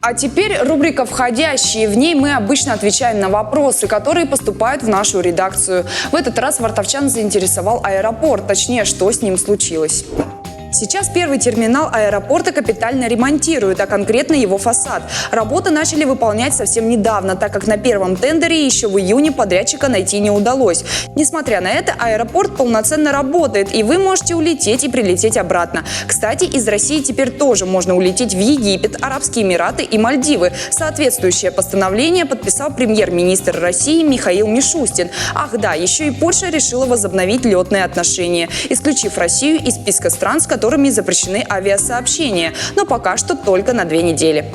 А теперь рубрика «Входящие». В ней мы обычно отвечаем на вопросы, которые поступают в нашу редакцию. В этот раз вартовчан заинтересовал аэропорт, точнее, что с ним случилось. Сейчас первый терминал аэропорта капитально ремонтируют, а конкретно его фасад. Работы начали выполнять совсем недавно, так как на первом тендере еще в июне подрядчика найти не удалось. Несмотря на это, аэропорт полноценно работает, и вы можете улететь и прилететь обратно. Кстати, из России теперь тоже можно улететь в Египет, Арабские Эмираты и Мальдивы. Соответствующее постановление подписал премьер-министр России Михаил Мишустин. Ах да, еще и Польша решила возобновить летные отношения, исключив Россию из списка стран, с которыми запрещены авиасообщения, но пока что только на 2 недели.